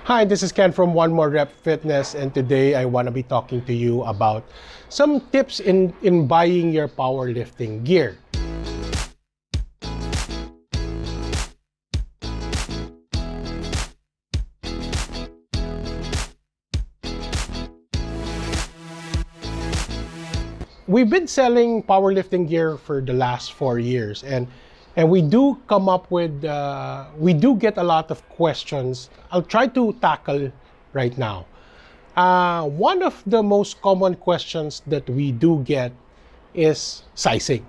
Hi, this is Ken from One More Rep Fitness, and today I want to be talking to you about some tips in buying your powerlifting gear. We've been selling powerlifting gear for the last 4 years, and we do come up with we do get a lot of questions. I'll try to tackle right now. One of the most common questions that we do get is sizing.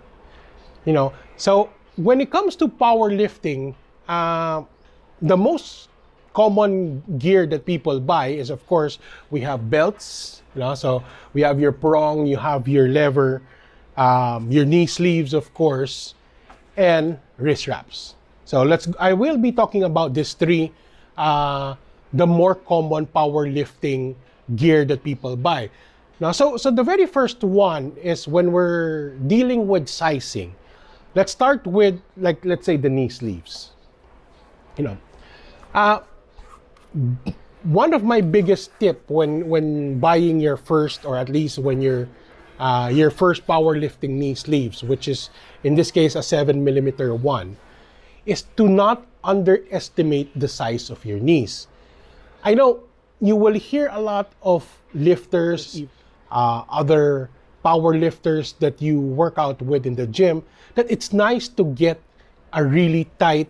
So when it comes to powerlifting, the most common gear that people buy is, of course, we have belts. So we have your prong, you have your lever, your knee sleeves, of course, and wrist wraps. So I will be talking about these three, the more common powerlifting gear that people buy. Now, so the very first one is when we're dealing with sizing. Let's start with, let's say, the knee sleeves. Uh, One of my biggest tip when buying your first, or at least when your first powerlifting knee sleeves, which is in this case a 7mm one, is to not underestimate the size of your knees. I know you will hear a lot of lifters, other power lifters that you work out with in the gym, that it's nice to get a really tight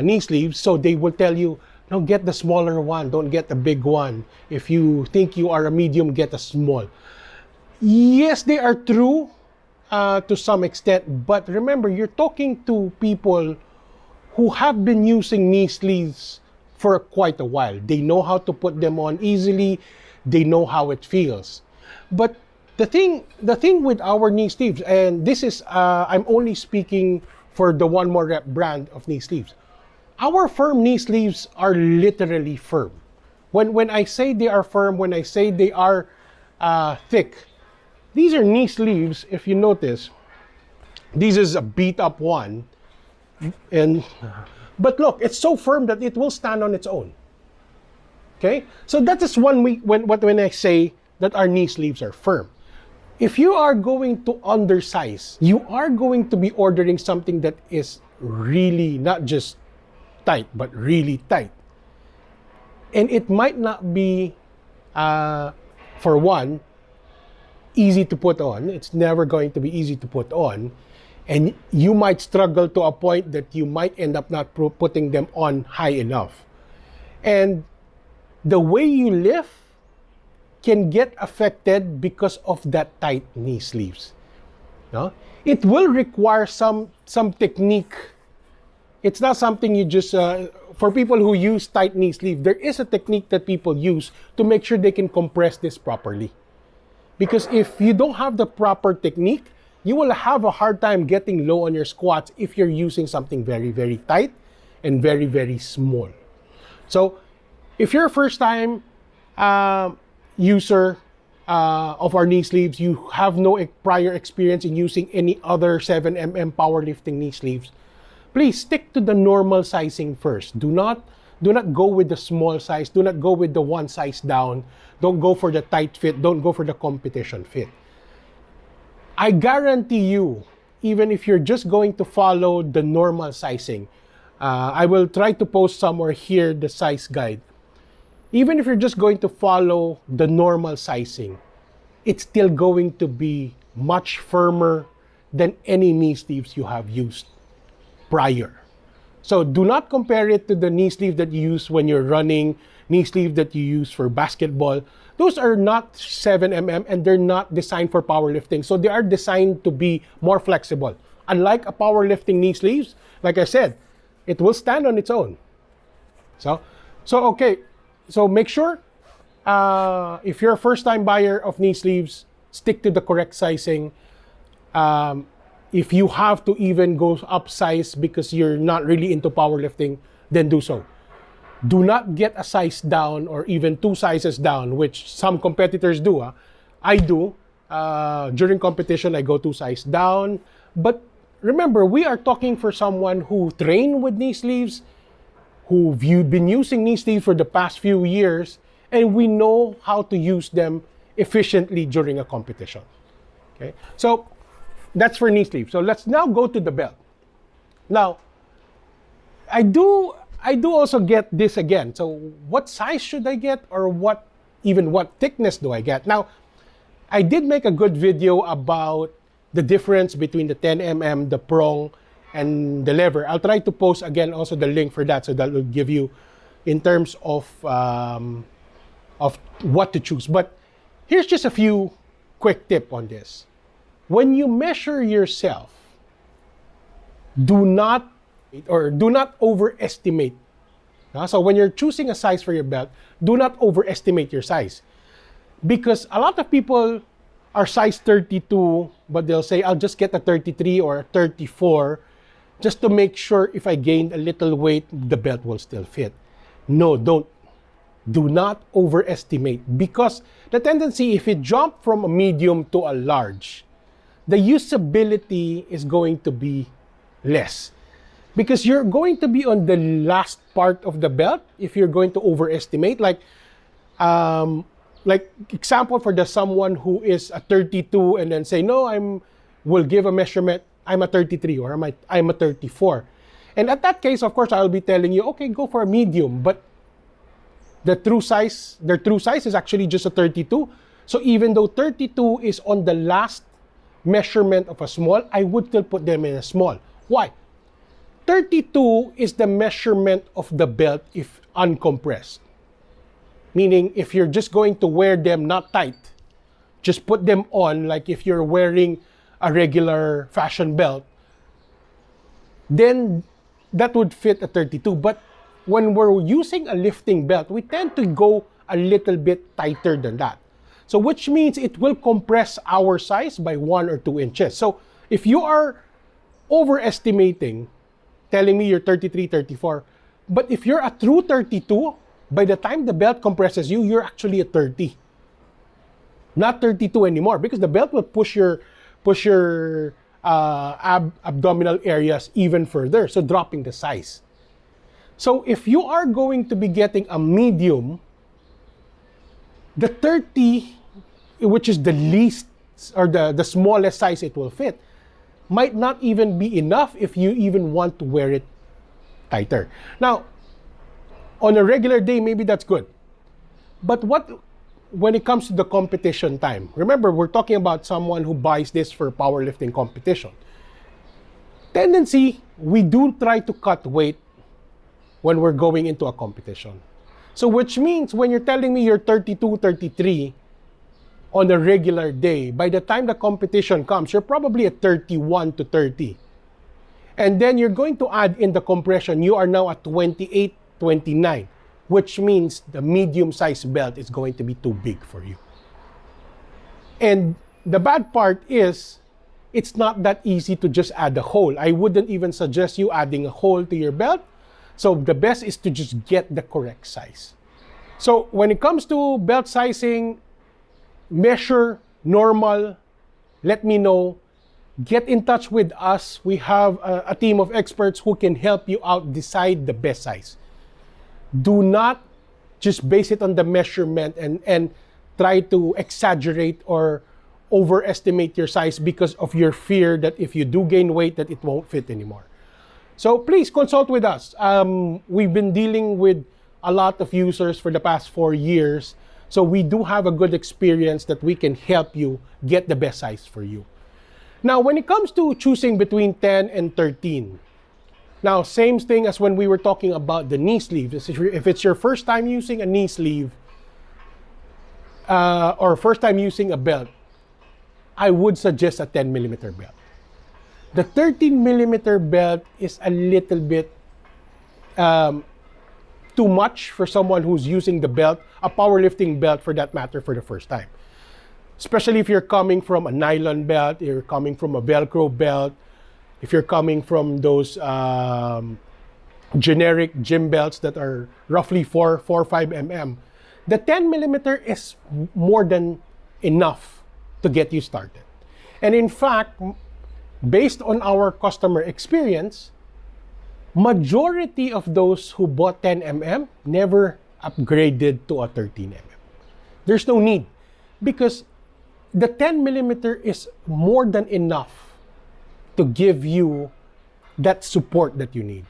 knee sleeve. So they will tell you, no, get the smaller one, don't get the big one. If you think you are a medium, get a small. Yes, they are true to some extent, but remember, you're talking to people who have been using knee sleeves for quite a while. They know how to put them on easily. They know how it feels. But the thing with our knee sleeves, and this is, I'm only speaking for the One More Rep brand of knee sleeves. Our firm knee sleeves are literally firm. When I say they are firm, when I say they are thick, these are knee sleeves. If you notice, this is a beat up one, but look, it's so firm that it will stand on its own. Okay, so that is when I say that our knee sleeves are firm. If you are going to undersize, you are going to be ordering something that is really not just tight, but really tight. And it might not be, for one, easy to put on. It's never going to be easy to put on. And you might struggle to a point that you might end up not putting them on high enough. And the way you lift can get affected because of that tight knee sleeves. No? It will require some technique. It's not something you just, for people who use tight knee sleeve, there is a technique that people use to make sure they can compress this properly. Because if you don't have the proper technique, you will have a hard time getting low on your squats if you're using something very, very tight and very, very small. So if you're a first time user of our knee sleeves, you have no prior experience in using any other 7mm powerlifting knee sleeves, please stick to the normal sizing first. Do not go with the small size. Do not go with the one size down. Don't go for the tight fit. Don't go for the competition fit. I guarantee you, even if you're just going to follow the normal sizing, I will try to post somewhere here the size guide. Even if you're just going to follow the normal sizing, it's still going to be much firmer than any knee sleeves you have used prior. So do not compare it to the knee sleeve that you use when you're running, knee sleeve that you use for basketball. Those are not 7mm and they're not designed for powerlifting. So they are designed to be more flexible. Unlike a powerlifting knee sleeves, like I said, it will stand on its own. So okay. So make sure, if you're a first-time buyer of knee sleeves, stick to the correct sizing. If you have to even go up size because you're not really into powerlifting, then do so. Do not get a size down or even 2 sizes down, which some competitors do. I do. During competition, I go 2 sizes down. But remember, we are talking for someone who train with knee sleeves who've been using knee sleeves for the past few years, and we know how to use them efficiently during a competition. Okay, so that's for knee sleeves. So let's now go to the belt. Now, I do also get this again. So what size should I get, or what thickness do I get? Now, I did make a good video about the difference between the 10mm, the prong, and the lever. I'll try to post again also the link for that, so that will give you in terms of what to choose. But here's just a few quick tip on this. When you measure yourself, do not overestimate. So when you're choosing a size for your belt, do not overestimate your size. Because a lot of people are size 32, but they'll say, I'll just get a 33 or a 34 just to make sure if I gain a little weight, the belt will still fit. No, don't. Do not overestimate, because the tendency, if it jump from a medium to a large, the usability is going to be less. Because you're going to be on the last part of the belt if you're going to overestimate. Like example for someone who is a 32 and then say, no, will give a measurement, I'm a 33 or I'm a 34. And at that case, of course, I'll be telling you, okay, go for a medium. But their true size is actually just a 32. So even though 32 is on the last measurement of a small, I would still put them in a small. Why? 32 is the measurement of the belt if uncompressed. Meaning, if you're just going to wear them not tight, just put them on like if you're wearing a regular fashion belt, then that would fit a 32. But when we're using a lifting belt, we tend to go a little bit tighter than that. So which means it will compress our size by 1 or 2 inches. So if you are overestimating, telling me you're 33, 34, but if you're a true 32, by the time the belt compresses you, you're actually a 30. Not 32 anymore, because the belt will push your abdominal areas even further, so dropping the size. So if you are going to be getting a medium, the 30, which is the least or the smallest size it will fit, might not even be enough if you even want to wear it tighter. Now, on a regular day, maybe that's good. But when it comes to the competition time, remember, we're talking about someone who buys this for powerlifting competition. Tendency, we do try to cut weight when we're going into a competition. So which means when you're telling me you're 32, 33 on a regular day, by the time the competition comes, you're probably at 31 to 30. And then you're going to add in the compression, you are now at 28, 29, which means the medium-sized belt is going to be too big for you. And the bad part is, it's not that easy to just add a hole. I wouldn't even suggest you adding a hole to your belt. So the best is to just get the correct size. So when it comes to belt sizing, measure normal, let me know. Get in touch with us. We have a team of experts who can help you out decide the best size. Do not just base it on the measurement and try to exaggerate or overestimate your size because of your fear that if you do gain weight that it won't fit anymore. So please consult with us. We've been dealing with a lot of users for the past 4 years. So we do have a good experience that we can help you get the best size for you. Now, when it comes to choosing between 10 and 13, now, same thing as when we were talking about the knee sleeve. If it's your first time using a knee sleeve or first time using a belt, I would suggest a 10mm belt. The 13mm belt is a little bit too much for someone who's using the belt, a powerlifting belt for that matter, for the first time. Especially if you're coming from a nylon belt, you're coming from a Velcro belt, if you're coming from those generic gym belts that are roughly 4 or 5 mm, the 10mm is more than enough to get you started. And in fact, based on our customer experience, majority of those who bought 10mm never upgraded to a 13mm. There's no need, because the 10mm is more than enough to give you that support that you need.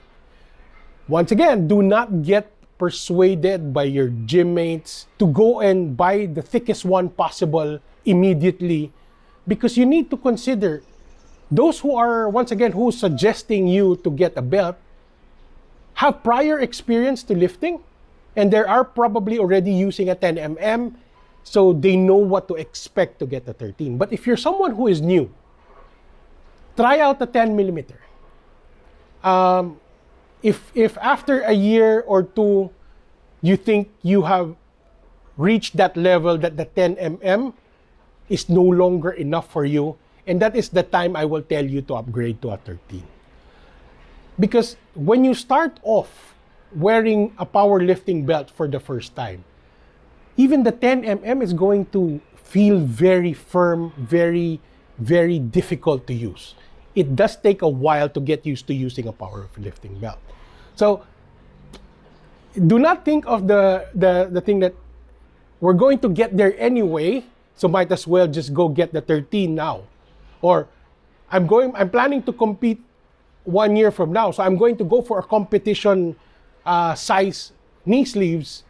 Once again, do not get persuaded by your gym mates to go and buy the thickest one possible immediately, because you need to consider those who are, once again, who suggesting you to get a belt have prior experience to lifting, and they are probably already using a 10mm, so they know what to expect to get a 13. But if you're someone who is new, try out the 10mm. If after a year or two you think you have reached that level that the 10mm is no longer enough for you, and that is the time I will tell you to upgrade to a 13. Because when you start off wearing a powerlifting belt for the first time, even the 10mm is going to feel very firm, very, very difficult to use. It does take a while to get used to using a powerlifting belt. So do not think of the thing that we're going to get there anyway, so might as well just go get the 13 now. Or I'm planning to compete 1 year from now, so I'm going to go for a competition size knee sleeves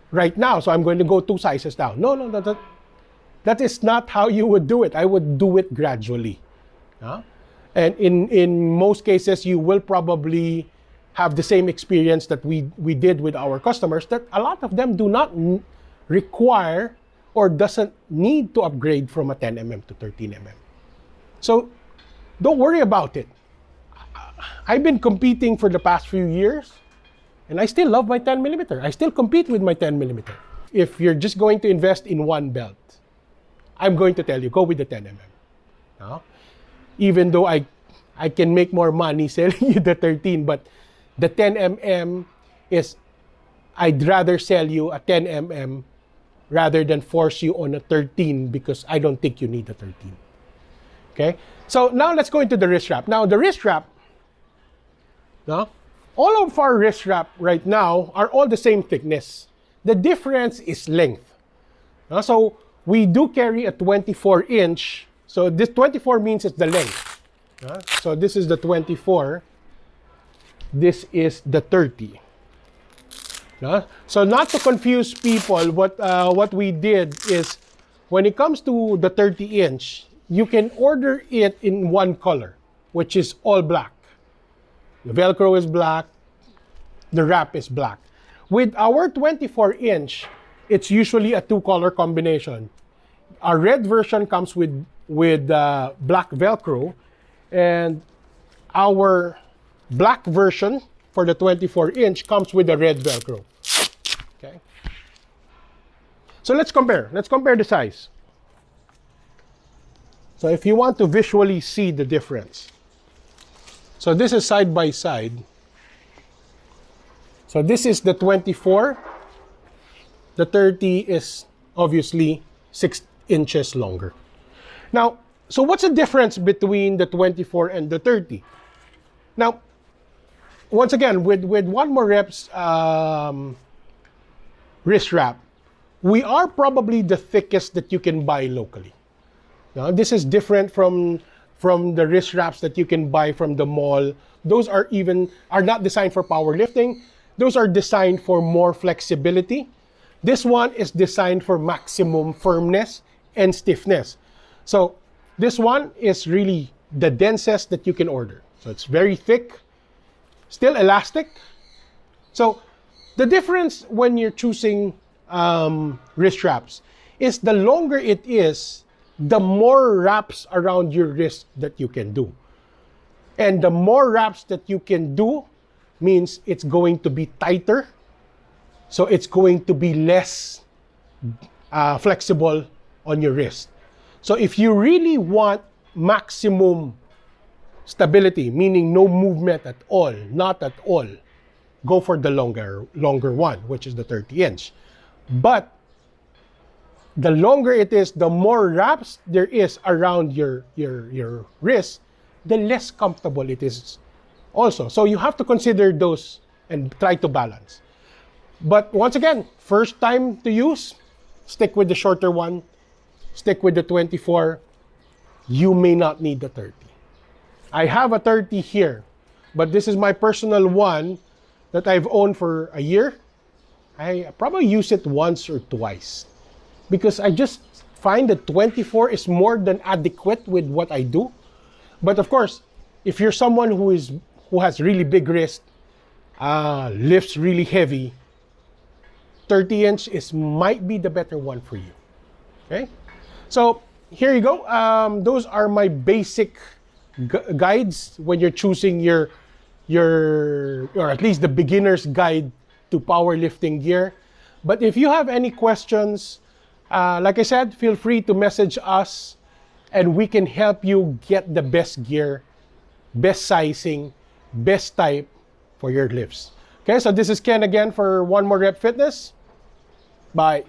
right now, so I'm going to go 2 sizes down. No, that is not how you would do it. I would do it gradually. And in most cases, you will probably have the same experience that we did with our customers, that a lot of them do not require or doesn't need to upgrade from a 10mm to 13mm. So don't worry about it. I've been competing for the past few years, and I still love my 10mm. I still compete with my 10mm. If you're just going to invest in one belt, I'm going to tell you, go with the 10mm. Even though I can make more money selling you the 13, but the 10mm is, I'd rather sell you a 10mm rather than force you on a 13, because I don't think you need a 13. Okay? So now let's go into the wrist wrap. Now the wrist wrap, all of our wrist wrap right now are all the same thickness. The difference is length. So we do carry a 24-inch. So this 24 means it's the length. So this is the 24. This is the 30. So not to confuse people, what we did is, when it comes to the 30-inch, you can order it in one color, which is all black. The Velcro is black, the wrap is black. With our 24-inch, it's usually a 2-color combination. Our red version comes with black Velcro, and our black version for the 24-inch comes with a red Velcro. Okay. So let's compare. Let's compare the size. So if you want to visually see the difference. So this is side by side. So this is the 24. The 30 is obviously 6 inches longer. Now, so what's the difference between the 24 and the 30? Now, once again, with one more reps wrist wrap, we are probably the thickest that you can buy locally. Now, this is different from the wrist wraps that you can buy from the mall. Those are not designed for powerlifting. Those are designed for more flexibility. This one is designed for maximum firmness and stiffness. So this one is really the densest that you can order. So it's very thick, still elastic. So the difference when you're choosing wrist wraps is, the longer it is, the more wraps around your wrist that you can do. And the more wraps that you can do means it's going to be tighter. So it's going to be less flexible on your wrist. So if you really want maximum stability, meaning no movement at all, not at all, go for the longer one, which is the 30-inch. But the longer it is, the more wraps there is around your wrist, the less comfortable it is also. So you have to consider those and try to balance. But once again, first time to use, stick with the shorter one, stick with the 24. You may not need the 30. I have a 30 here, but this is my personal one that I've owned for a year. I probably use it once or twice because I just find that 24 is more than adequate with what I do. But of course, if you're someone who has really big wrist, lifts really heavy, 30-inch might be the better one for you. Okay, so here you go. Those are my basic guides when you're choosing your or at least the beginner's guide to powerlifting gear. But if you have any questions, like I said, feel free to message us and we can help you get the best gear, best sizing, best type for your lifts. Okay, so this is Ken again for One More Rep Fitness. Bye.